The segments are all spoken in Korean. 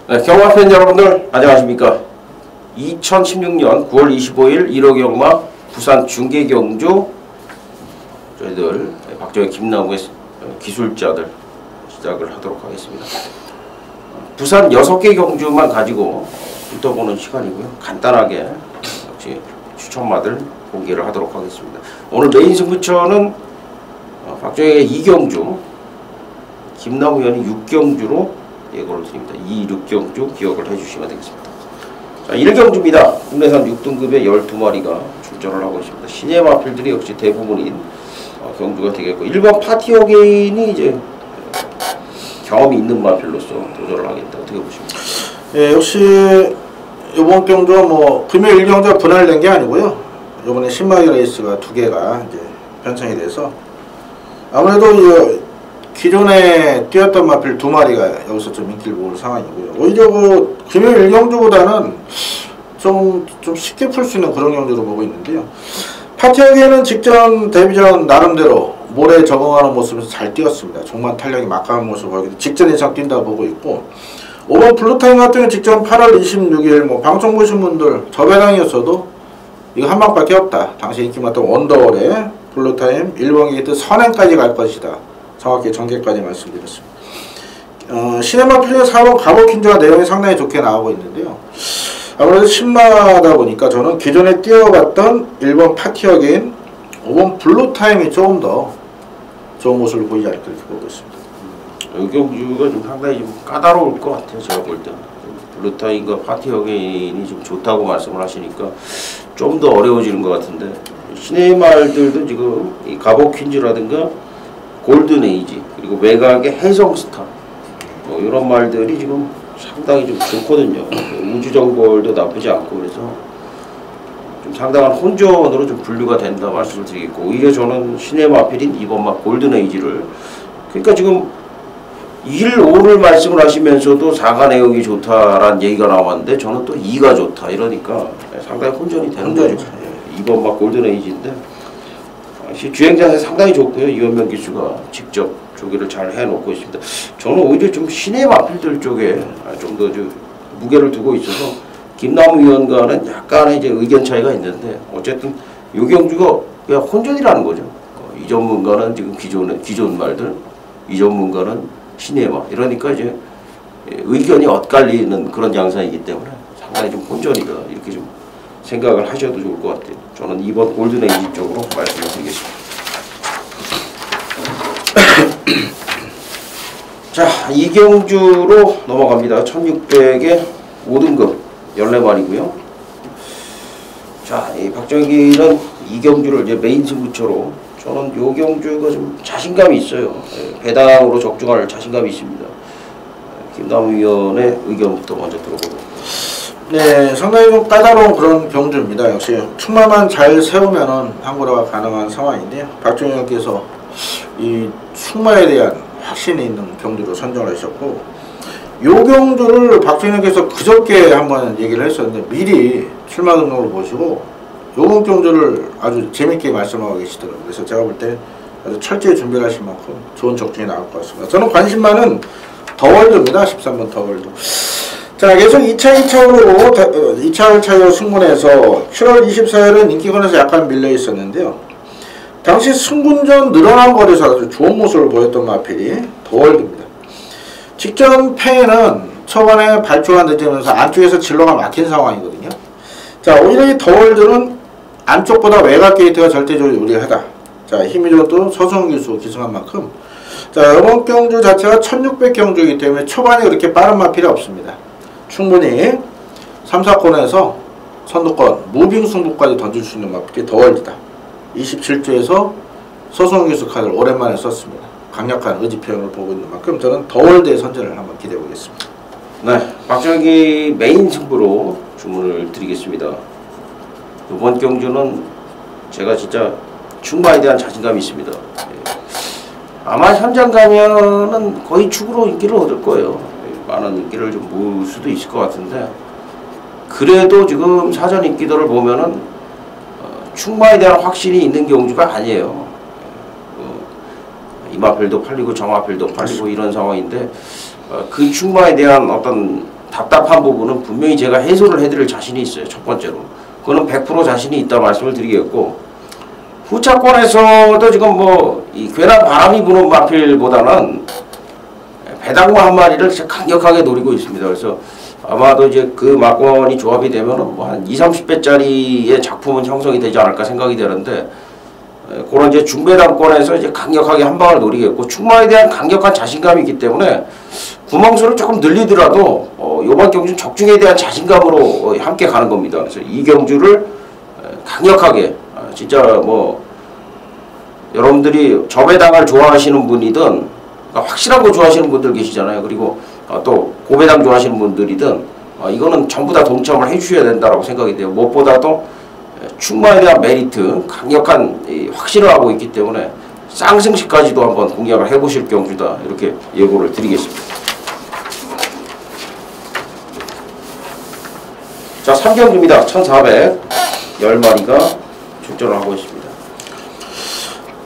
네, 경마 팬 여러분들 안녕하십니까. 2016년 9월 25일 1호 경마 부산 중계경주 저희들 박정희 김남우의 기술자들 시작을 하도록 하겠습니다. 부산 6개 경주만 가지고 붙어보는 시간이고요. 간단하게 역시 추천마들 공개를 하도록 하겠습니다. 오늘 메인 승부처는 박정희의 2경주, 김남우 의원이 6경주로 예고를 드립니다. 6경주 기억을 해주시면 되겠습니다. 자, 1경주입니다. 국내산 6등급의 12마리가 출전을 하고 있습니다. 신예 마필들이 역시 대부분인 경주가 되겠고, 1번 파티 어게인이 이제 경험이 있는 마필로서 도전을 하겠다. 어떻게 보십니까? 예, 역시 이번 경주 금요일 1경주가 분할된 게 아니고요. 이번에 신마기 레이스가 2개가 이제 편성이 돼서 아무래도 기존에 뛰었던 마필 2마리가 여기서 좀 인기를 모을 상황이고요. 오히려 금요일 1경주보다는 좀 쉽게 풀 수 있는 그런 경주로 보고 있는데요. 파티어기에는 직전 데뷔전 나름대로 몰에 적응하는 모습에서 잘 뛰었습니다. 종만 탄력이 막강한 모습을 보이고 직전 이상 뛴다고 보고 있고, 5번 블루타임 같은 경우는 직전 8월 26일 방송 보신 분들 저 배당이었어도 이거 한 방밖에 없다. 당시 인기 많던 원더월의 블루타임 1번 게이트 선행까지 갈 것이다. 정확히 전개까지 말씀드렸습니다. 시네마필의 4번 가보킨즈가 내용이 상당히 좋게 나오고 있는데요. 아무래도 신마다 보니까 저는 기존에 뛰어봤던 1번 파티어게인, 5번 블루타임이 조금 더 좋은 모습을 보이지 않을까 이렇게 보고 있습니다. 이 경주가 좀 상당히 좀 까다로울 것 같아요. 제가 볼 때는. 블루타임과 파티어게인이 좀 좋다고 말씀을 하시니까 좀 더 어려워지는 것 같은데, 신의 말들도 지금 이 가보킨즈라든가 골든에이지, 그리고 외곽의 해성스타, 이런 말들이 지금 상당히 좀 좋거든요. 우주정벌도 나쁘지 않고, 그래서 좀 상당한 혼전으로 좀 분류가 된다 말씀을 드리겠고, 오히려 저는 신의 마필인 2번 막 골든에이지를, 그러니까 지금 1, 5를 말씀을 하시면서도 4가 내용이 좋다라는 얘기가 나왔는데, 저는 또 2가 좋다 이러니까 상당히 혼전이 되는 거죠. 2번 막 골든에이지인데 주행자세 상당히 좋고요. 이원명 기수가 직접 조기를 잘 해놓고 있습니다. 저는 오히려 좀 신의 마필들 쪽에 좀 더 무게를 두고 있어서 김남우 의원과는 약간의 이제 의견 차이가 있는데, 어쨌든 이 경주가 그냥 혼전이라는 거죠. 이 전문가는 지금 기존 말들, 이 전문가는 신의 마, 이러니까 이제 의견이 엇갈리는 그런 양상이기 때문에 상당히 좀 혼전이다 이렇게 좀 생각을 하셔도 좋을 것 같아요. 저는 2번 골든에이지 쪽으로 말씀을 드리겠습니다. 자, 2경주로 넘어갑니다. 1600에 5등급 14마리고요. 자, 이 박정희는 2경주를 이제 메인 승부처로, 저는 요 경주가 좀 자신감이 있어요. 배당으로 적중할 자신감이 있습니다. 김남우 의원의 의견부터 먼저 들어보도록. 네, 상당히 좀 까다로운 그런 경주입니다. 역시 충마만 잘 세우면은 항구라가 가능한 상황인데요. 박정희 의원께서 이 충마에 대한 확신이 있는 경주로 선정을 하셨고, 요 경주를 박정희 의원께서 그저께 한번 얘기를 했었는데 미리 출마 등록을 보시고 요번 경주를 아주 재밌게 말씀하고 계시더라고요. 그래서 제가 볼 때 아주 철저히 준비를 하신 만큼 좋은 적중이 나올 것 같습니다. 저는 관심만은 더월드입니다. 13번 더월드. 자, 계속 2차 차이로 승군해서 7월 24일은 인기권에서 약간 밀려 있었는데요. 당시 승군전 늘어난 거리에서 아주 좋은 모습을 보였던 마필이 더월드입니다. 직전 패에는 초반에 발주가 늦으면서 안쪽에서 진로가 막힌 상황이거든요. 자, 오히려 이 더월드는 안쪽보다 외곽 게이트가 절대적으로 유리하다. 자, 힘이 좋던 서성 기수 기승한 만큼, 자, 이번 경주 자체가 1600 경주이기 때문에 초반에 그렇게 빠른 마필이 없습니다. 충분히 3, 4권에서 선두권, 무빙 승부까지 던질 수 있는 마필이 더월드다. 27주에서 서성 기수 카드를 오랜만에 썼습니다. 강력한 의지 표현을 보고 있는 만큼 저는 더월드의 선전을 한번 기대해 보겠습니다. 네, 박정희 메인 승부로 주문을 드리겠습니다. 이번 경주는 제가 진짜 충마에 대한 자신감이 있습니다. 아마 현장 가면은 거의 축으로 인기를 얻을 거예요. 많은 인기를 좀 모을 수도 있을 것 같은데, 그래도 지금 사전 인기도를 보면은 충마에 대한 확신이 있는 경주가 아니에요. 이마필도 팔리고 정마필도 팔리고 이런 상황인데, 그 충마에 대한 어떤 답답한 부분은 분명히 제가 해소를 해드릴 자신이 있어요. 첫 번째로. 그거는 100% 자신이 있다 말씀을 드리겠고, 후차권에서도 지금 이 괜한 바람이 부는 마필보다는 배당마 한 마리를 진짜 강력하게 노리고 있습니다. 그래서 아마도 이제 그 막권이 조합이 되면은 한 20-30배짜리의 작품은 형성이 되지 않을까 생각이 되는데, 그런 이제 중배당권에서 이제 강력하게 한 방을 노리겠고, 충마에 대한 강력한 자신감이 있기 때문에 구멍수를 조금 늘리더라도 이번 경주 적중에 대한 자신감으로 함께 가는 겁니다. 그래서 이 경주를 강력하게 진짜 여러분들이 저배당을 좋아하시는 분이든, 그러니까 확실한 거 좋아하시는 분들 계시잖아요. 그리고 또 고배당 좋아하시는 분들이든 이거는 전부 다 동참을 해주셔야 된다고 생각이 돼요. 무엇보다도 충마에 대한 메리트, 강력한 확신을 하고 있기 때문에 쌍승시까지도 한번 공략을 해보실 경주다, 이렇게 예고를 드리겠습니다. 자, 3경주입니다. 1410마리가 출전을 하고 있습니다.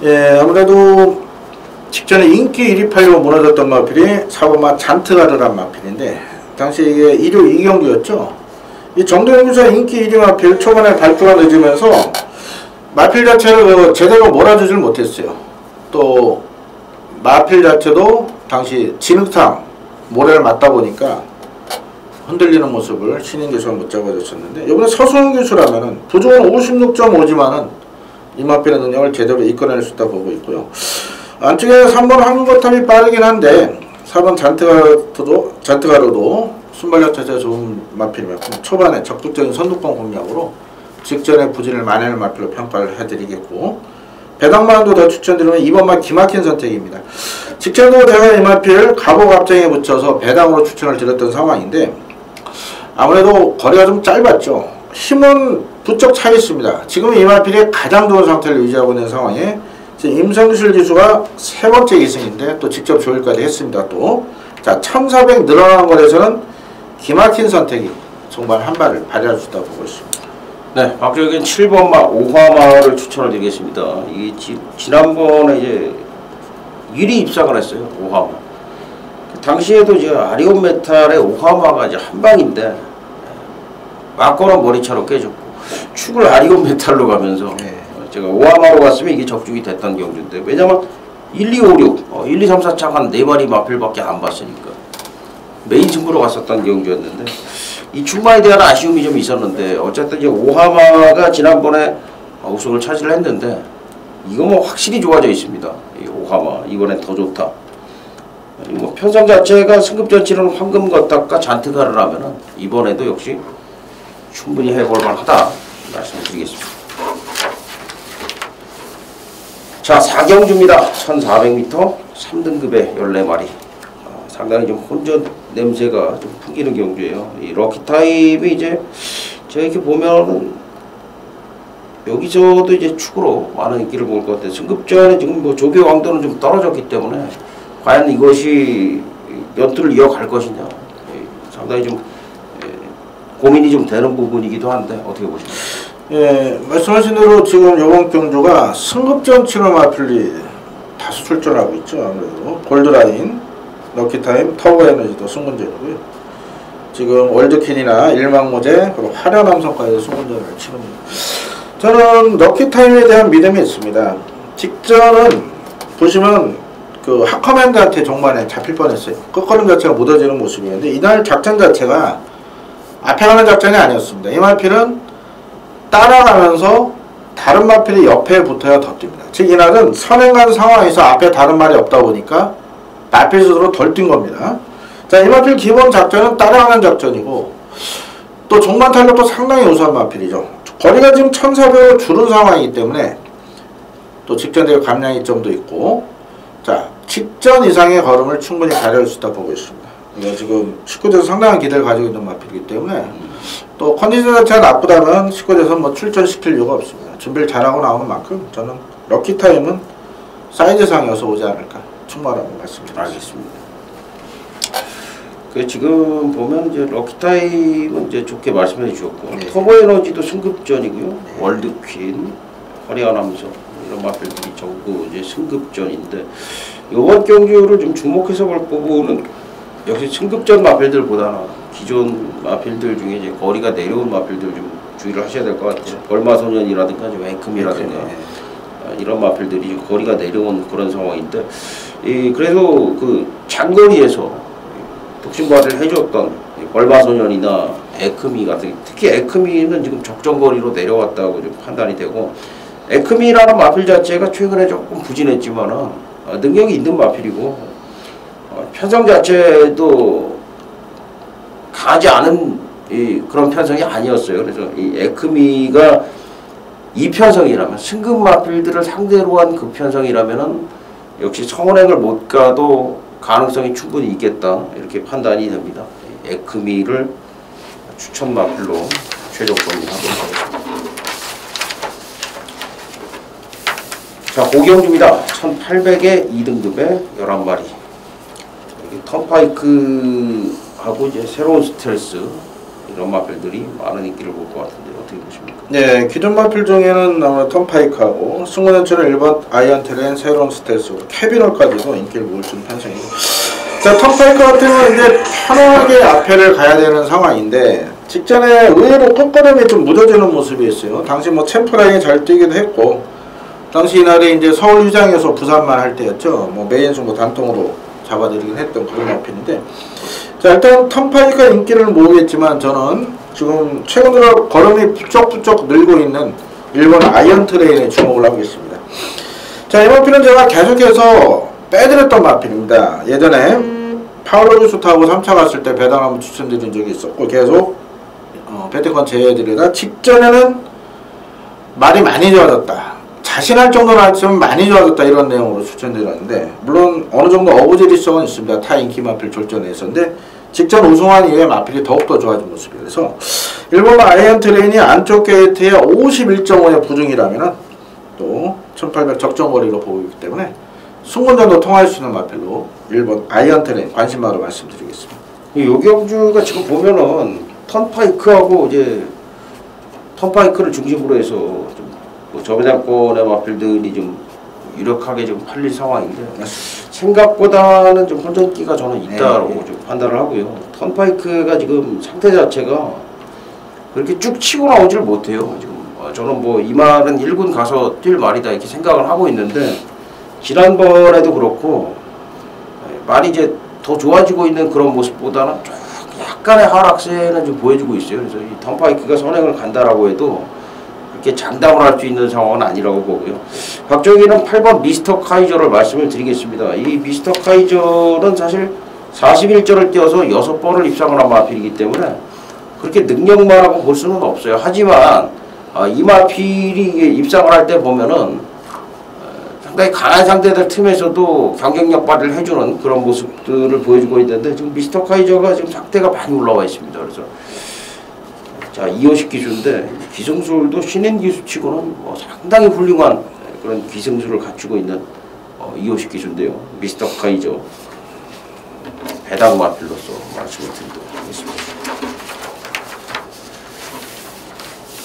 예, 아무래도 직전에 인기 1위 팔려고 무너졌던 마필이 4번마 잔트가르란 마필인데, 당시 이게 1호 2경주였죠. 이 정도영주사 인기 1위 마필 초반에 발표가 늦으면서 마필 자체를 제대로 몰아주질 못했어요. 또 마필 자체도 당시 진흙탕 모래를 맞다 보니까 흔들리는 모습을 신인 교수가 못 잡아줬었는데, 이번에 서수영 교수라면은 부족은 56.5지만은 이 마필의 능력을 제대로 이끌어낼 수 있다고 보고 있고요. 안쪽에 3번 황금거탑이 빠르긴 한데 4번 잔트가르도 순발력 자체가 좋은 마필이었고, 초반에 적극적인 선두권 공략으로 직전에 부진을 만회하는 마필로 평가를 해드리겠고, 배당만도 더 추천드리면 2번만 기막힌 선택입니다. 직전도 제가 이 마필 가보갑장에 붙여서 배당으로 추천을 드렸던 상황인데, 아무래도 거리가 좀 짧았죠. 힘은 부쩍 차 있습니다. 지금 이 마필이 가장 좋은 상태를 유지하고 있는 상황에 임성실 기수가 세 번째 2승인데 또 직접 조율까지 했습니다. 또 자, 1400 늘어난 거에서는 기막힌 선택이 정말 한 발을 발휘할 수 있다고 보고 있습니다. 네, 박주혁은 7번마 오화마를 추천을 드리겠습니다. 이게 지난번에 이제 1위 입상을 했어요. 오화마. 당시에도 이제 아리온 메탈의 오화마가 이제 한 방인데 막거는 머리차로 깨졌고, 축을 아리온 메탈로 가면서 제가 오화마로 갔으면 이게 적중이 됐던 경주인데, 왜냐면 1, 2, 5, 6, 1, 2, 3, 4창 한 4마리 마필밖에 안 봤으니까 메인 승부로 갔었던 경주였는데, 이 충마에 대한 아쉬움이 좀 있었는데, 어쨌든 이제 오화마가 지난번에 우승을 차지를 했는데, 이거 확실히 좋아져 있습니다. 이 오화마 이번엔 더 좋다. 편성 자체가 승급전 치르는 황금거탑과 잔트가르라면은 이번에도 역시 충분히 해볼 만하다 말씀을 드리겠습니다. 자, 4경주입니다. 1400m 3등급의 14마리. 상당히 좀 혼전 냄새가 좀 풍기는 경주예요. 이 럭키타임이 이제 제가 이렇게 보면은 여기서도 이제 축으로 많은 인기를 먹을 것 같아요. 승급전에 지금 조교 왕도는 좀 떨어졌기 때문에 과연 이것이 연투를 이어갈 것이냐, 상당히 좀 고민이 좀 되는 부분이기도 한데, 어떻게 보십니까? 예, 말씀하신 대로 지금 이번 경주가 승급전 치러 마필이 다수 출전하고 있죠. 아무래도 골드라인, 럭키타임, 터보에너지도 승군전이고요. 지금 월드퀸이나 일망모제, 그리고 화려남성까지도 승군전을 치릅니다. 저는 럭키타임에 대한 믿음이 있습니다. 직전은 보시면 그 하커맨드한테 종반에 잡힐 뻔했어요. 끝걸음 자체가 묻어지는 모습이었는데, 이날 작전 자체가 앞에 가는 작전이 아니었습니다. 이 마필은 따라가면서 다른 마필이 옆에 붙어야 더 뜁니다. 즉 이날은 선행간 상황에서 앞에 다른 말이 없다 보니까 마필 스스로 덜 뛴 겁니다. 자, 이 마필 기본 작전은 따라가는 작전이고, 또 종반 탄력도 상당히 우수한 마필이죠. 거리가 지금 1400으로 줄은 상황이기 때문에 또 직전 대회 감량 이점도 있고, 자, 직전 이상의 걸음을 충분히 발휘할 수 있다 보고 있습니다. 이거 지금 19대에서 상당한 기대를 가지고 있는 마필이기 때문에, 또 컨디션 자체가 나쁘다면 19대에서 출전시킬 이유가 없습니다. 준비를 잘하고 나오는 만큼 저는 럭키타임은 사이즈상이어서 오지 않을까 충분하다고 말씀드립니다. 알겠습니다. 그 지금 보면 이제 럭키타임은 이제 좋게 말씀해 주셨고, 터보에너지도 승급전이고요. 월드퀸, 화려한 함성 이런 마필들이 전부 이제 승급전인데, 이번 경주를 좀 주목해서 볼 부분은 역시 승급전 마필들보다는 기존 마필들 중에 이제 거리가 내려온 마필들 좀 주의를 하셔야 될 것 같아요. 벌마소년이라든가 에크미라든가 이런 마필들이 거리가 내려온 그런 상황인데, 그래서 그 장거리에서 독심발을 해줬던 벌마소년이나 에크미 같은, 특히 에크미는 지금 적정거리로 내려왔다고 좀 판단이 되고, 에크미라는 마필 자체가 최근에 조금 부진했지만은 능력이 있는 마필이고, 편성 자체도 강하지 않은 그런 편성이 아니었어요. 그래서 이 에크미가 이 편성이라면, 승급 마필들을 상대로 한 그 편성이라면은 역시 성원행을 못 가도 가능성이 충분히 있겠다, 이렇게 판단이 됩니다. 에크미를 추천 마필로 최종 권유하도록 하겠습니다. 자, 고경주입니다. 1800에 2등급에 11마리. 턴파이크하고 이제 새로운 스텔스, 이런 마필들이 많은 인기를 볼 것 같은데 어떻게 보십니까? 네, 기존 마필 중에는 턴파이크하고 승무원처럼 1번 아이언테렌, 새로운 스텔스, 캐비널까지도 인기를 볼 수 있는 편성이고, 자, 턴파이크 같은 경우는 이제 편하게 앞에를 가야 되는 상황인데, 직전에 의외로 꺾어름이 좀 무뎌지는 모습이 있어요. 당시 뭐 챔프라인이 잘 뛰기도 했고, 당시 이날이 이제 서울 휴장에서 부산만 할 때였죠. 뭐 메인 승부 단통으로 잡아들이긴 했던 그런 마필인데, 자, 일단 턴파이크가 인기를 모으겠지만 저는 지금 최근 들어 걸음이 부쩍부쩍 늘고 있는 일본 아이언트레인에 주목을 하고 있습니다. 자, 이 마필은 제가 계속해서 빼드렸던 마필입니다. 예전에 파울로유스 타고 3차 갔을 때 배당 한번 추천드린 적이 있었고, 계속 배트컨 제외해드리다 직전에는 말이 많이 좋아졌다, 자신할 정도는 아니지만 많이 좋아졌다, 이런 내용으로 추천드렸는데, 물론 어느 정도 어부지리성은 있습니다. 타 인기 마필 졸전에서인데 직전 우승한 이후에 마필이 더욱더 좋아진 모습이에요. 그래서 일본 아이언트레인이 안쪽 게이트에 51.5의 부중이라면 또 1800 적정거리로 보이기 때문에 승군전도 통할 수 있는 마필로 일본 아이언트레인 관심바로 말씀드리겠습니다. 요경주가 지금 보면은 턴파이크하고 이제 턴파이크를 중심으로 해서 좀 저배당권의 마필들이 좀 유력하게 좀 팔릴 상황인데, 생각보다는 좀 혼전기가 저는 있다고 좀 판단을 하고요. 턴파이크가 지금 상태 자체가 그렇게 쭉 치고 나오지를 못해요. 지금 저는 뭐 이 말은 1군 가서 뛸 말이다 이렇게 생각을 하고 있는데, 지난번에도 그렇고 말이 이제 더 좋아지고 있는 그런 모습보다는 좀 약간의 하락세는 좀 보여주고 있어요. 그래서 이 턴파이크가 선행을 간다라고 해도 이렇게 장담을 할 수 있는 상황은 아니라고 보고요. 박정희는 8번 미스터 카이저를 말씀을 드리겠습니다. 이 미스터 카이저는 사실 41절을 뛰어서 6번을 입상을 한 마필이기 때문에 그렇게 능력만하고 볼 수는 없어요. 하지만 이 마필이 입상을 할 때 보면은 상당히 강한 상대들 틈에서도 경쟁력 발휘를 해주는 그런 모습들을 보여주고 있는데, 지금 미스터 카이저가 지금 상태가 많이 올라와 있습니다. 그래서 자, 250 기수인데 기승술도 신인 기수치고는 뭐 상당히 훌륭한 그런 기승술을 갖추고 있는 250 기수인데요. 미스터 카이저 배당 마필로서 말씀을 드리도록 하겠습니다.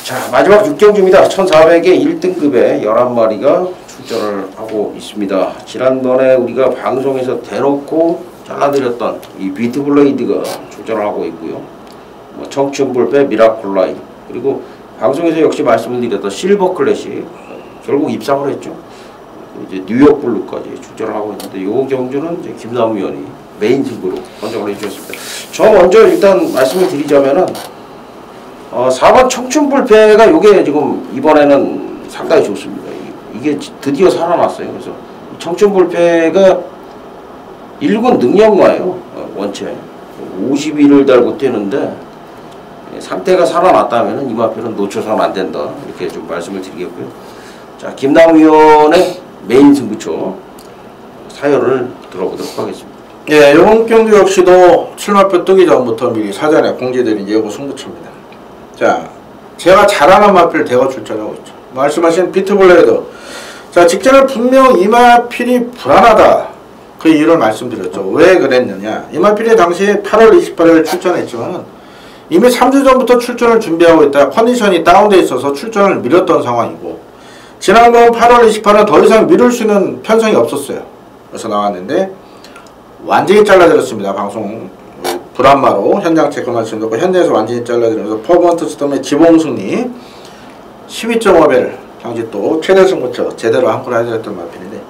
자, 마지막 6경주입니다. 1400에 1등급에 11마리가 출전을 하고 있습니다. 지난번에 우리가 방송에서 대놓고 잘라드렸던 이 비트블레이드가 출전을 하고 있고요. 청춘불배, 미라클라인, 그리고 방송에서 역시 말씀을 드렸던 실버 클래식 결국 입상을 했죠. 이제 뉴욕 블루까지 출전을 하고 있는데, 이 경주는 이제 김남우 위원이 메인 승부로 선정을 해주셨습니다. 저 먼저 일단 말씀을 드리자면은 4번 청춘불배가 요게 지금 이번에는 상당히 좋습니다. 이게 드디어 살아났어요. 그래서 청춘불배가 1군 능력마예요. 원체 51을 달고 뛰는데 상태가 살아났다면 이 마필은 놓쳐서는 안 된다, 이렇게 좀 말씀을 드리겠고요. 자, 김남우 위원의 메인 승부처 사연을 들어보도록 하겠습니다. 예, 이번 경기 역시도 7마표 뜨기 전부터 미리 사전에 공지드린 예고 승부처입니다. 자, 제가 잘하는 마필 대거 출전하고 있죠. 말씀하신 비트블레이드. 자, 직전에 분명 이 마필이 불안하다, 그 이유를 말씀드렸죠. 왜 그랬느냐, 이 마필이 당시 8월 28일 출전했지만 이미 3주 전부터 출전을 준비하고 있다 컨디션이 다운돼 있어서 출전을 미뤘던 상황이고, 지난번 8월 28일은 더 이상 미룰 수 있는 편성이 없었어요. 그래서 나왔는데 완전히 잘라드렸습니다. 방송 불안마로 현장 체크 말씀드렸고 현장에서 완전히 잘라드리면서 퍼포먼트 스톰의 지봉 승리 12.5배를 당시 또 최대 승부처 제대로 한 골 해드렸던 마필인데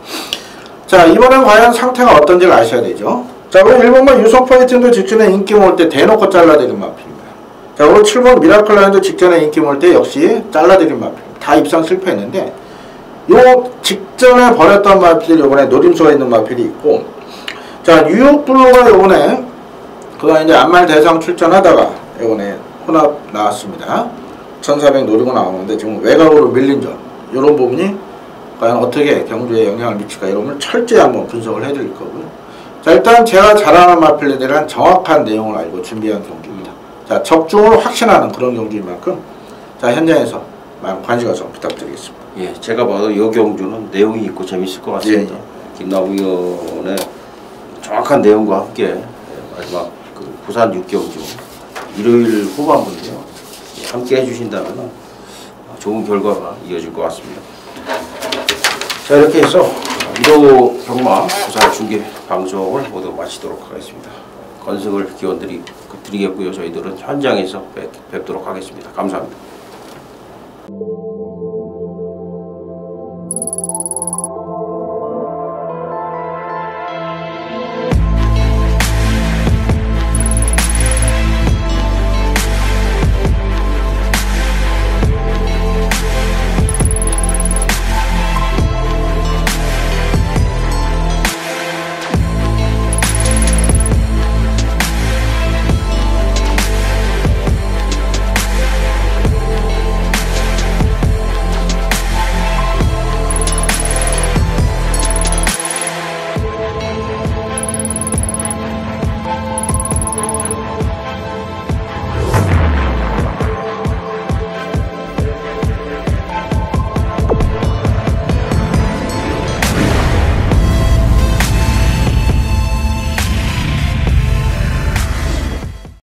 자 이번엔 과연 상태가 어떤지를 아셔야 되죠. 자 그리고 1번만 유성 포인트도 직전에 인기 모을 때 대놓고 잘라드린 마필입니다. 자 그리고 7번 미라클 라인도 직전에 인기 모을 때 역시 잘라드린 마필 다 입상 실패했는데 요 직전에 버렸던 마필이 요번에 노림수가 있는 마필이 있고 자 뉴욕 블루가 요번에 그가 이제 안말 대상 출전하다가 요번에 혼합 나왔습니다. 1400 노리고 나오는데 지금 외곽으로 밀린 점 이런 부분이 과연 어떻게 경주에 영향을 미칠까 이런 걸 철저히 한번 분석을 해드릴 거고요. 자 일단 제가 잘 아는 마필에 대한 정확한 내용을 알고 준비한 경주입니다. 자 적중을 확신하는 그런 경주인 만큼 자 현장에서 많은 관심 가서 부탁드리겠습니다. 예, 제가 봐도 이 경주는 내용이 있고 재밌을 것 같습니다. 예. 김나우 위원의 정확한 내용과 함께 마지막 그 부산 6경주 일요일 후반부인데요. 함께 해주신다면 좋은 결과가 이어질 것 같습니다. 자 이렇게 해서 1호 경마 부산 중계 방송을 모두 마치도록 하겠습니다. 건승을 기원 드리겠고요. 저희들은 현장에서 뵙도록 하겠습니다. 감사합니다.